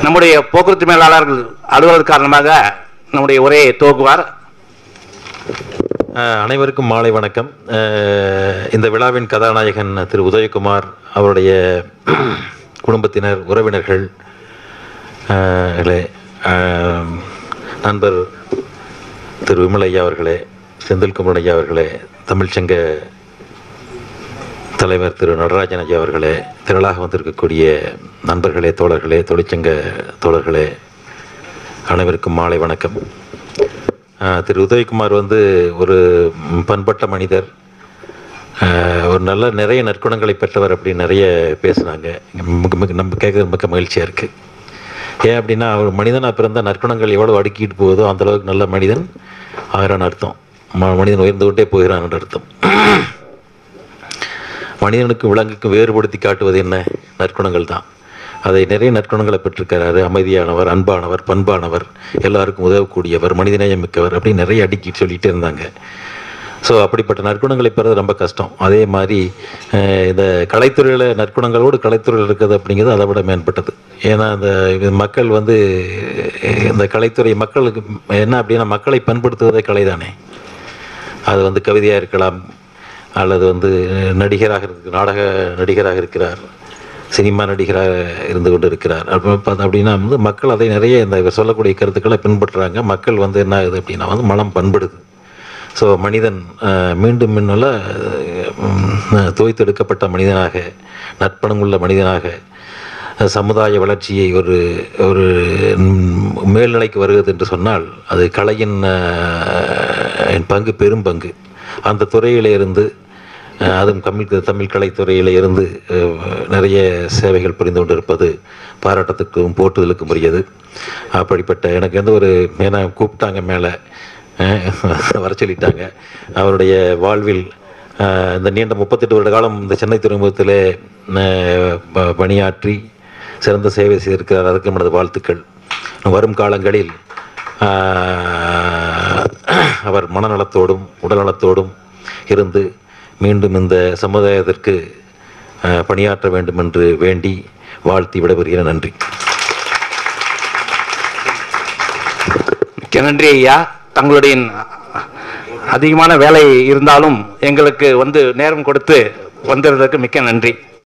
நம்முடைய போக்குவரத்து மேலாளர்கள் அலுவலர் காரணமாக நம்முடைய உரையை துவக்குவார். அனைவருக்கும் மாலை வணக்கம். இந்த விழாவின் கதாநாயகன் திரு உதயகுமார், அவருடைய குடும்பத்தினர், உறவினர்கள், நண்பர் திரு விமலையா அவர்களே, செந்தில்குமரன் ஐயா அவர்களே, தமிழ்ச்சங்க தலைவர் திரு நடராஜன் ஐயா அவர்களே, திரளாக வந்திருக்கக்கூடிய நண்பர்களே, தோழர்களே, தொழிற்சங்க தோழர்களே, அனைவருக்கும் மாலை வணக்கம். திரு உதயகுமார் ஒரு பண்பட்ட மனிதர், ஒரு நிறைய நற்குணங்களை பெற்றவர் அப்படின்னு நிறைய பேசுனாங்க. நம்ம கேட்குறது மிக மகிழ்ச்சியாக இருக்குது. ஏன் அப்படின்னா, அவர் மனிதனாக பிறந்த நற்குணங்கள் எவ்வளோ அடுக்கிட்டு போகுதோ அந்தளவுக்கு நல்ல மனிதன் ஆகிறான்னு அர்த்தம். மனிதன் உயர்ந்து கொண்டே போகிறான் என்று அர்த்தம். மனிதனுக்கும் விலங்குக்கும் வேறுபடுத்தி காட்டுவது என்ன? நற்குணங்கள் தான். அதை நிறைய நற்குணங்களை பெற்றிருக்கிறாரு. அமைதியானவர், அன்பானவர், பண்பானவர், எல்லாருக்கும் உதவக்கூடியவர், மனிதநேயம் மிக்கவர், அப்படி நிறைய அடுக்கிட்டு சொல்லிகிட்டே இருந்தாங்க. ஸோ அப்படிப்பட்ட நற்குணங்களை பெறது ரொம்ப கஷ்டம். அதே மாதிரி இந்த கலைத்துறையில் நற்குணங்களோடு கலைத்துறையில் இருக்கிறது அப்படிங்கிறது அதை விட மேம்பட்டது. ஏன்னா இந்த மக்கள் இந்த கலைத்துறை மக்களுக்கு என்ன அப்படின்னா, மக்களை பண்படுத்துவதே கலை தானே. அது கவிதையாக இருக்கலாம், அல்லது நடிகராக நாடக நடிகராக இருக்கிறார், சினிமா நடிகராக இருந்து கொண்டு இருக்கிறார். அப்படின்னா மக்கள் அதை நிறைய இந்த சொல்லக்கூடிய கருத்துக்களை பின்பற்றுறாங்க. மக்கள் என்ன ஆகுது அப்படின்னா மனம் பண்படுது. ஸோ மனிதன் மீண்டும் மின்னல தோய்த்தெடுக்கப்பட்ட மனிதனாக, நற்பணமுள்ள மனிதனாக, சமுதாய வளர்ச்சியை ஒரு மேல்நிலைக்கு வருகிறது என்று சொன்னால் அது கலையின் பங்கு, பெரும் பங்கு. அந்த துறையிலிருந்து, அதுவும் தமிழ் கலைத்துறையில் இருந்து நிறைய சேவைகள் புரிந்து கொண்டிருப்பது பாராட்டத்துக்கும் போற்றுதலுக்கும் உரியது. அப்படிப்பட்ட எனக்கு ஏன்னா கூப்பிட்டாங்க, மேலே வர சொல்லிட்டாங்க. அவருடைய வாழ்வில் இந்த நீண்ட 38 வருட காலம் இந்த சென்னை துறைமுகத்தில் பணியாற்றி சிறந்த சேவை செய்திருக்கிறார். அதற்கு நமது வாழ்த்துக்கள். வரும் காலங்களில் அவர் மனநலத்தோடும் உடல்நலத்தோடும் இருந்து மீண்டும் இந்த சமுதாயத்திற்கு பணியாற்ற வேண்டும் என்று வேண்டி வாழ்த்தி விடைபெறுகிறேன். நன்றி. நன்றி ஐயா. தங்களுடைய அதிகமான வேலை இருந்தாலும் எங்களுக்கு நேரம் கொடுத்து வந்ததற்கு மிக்க நன்றி.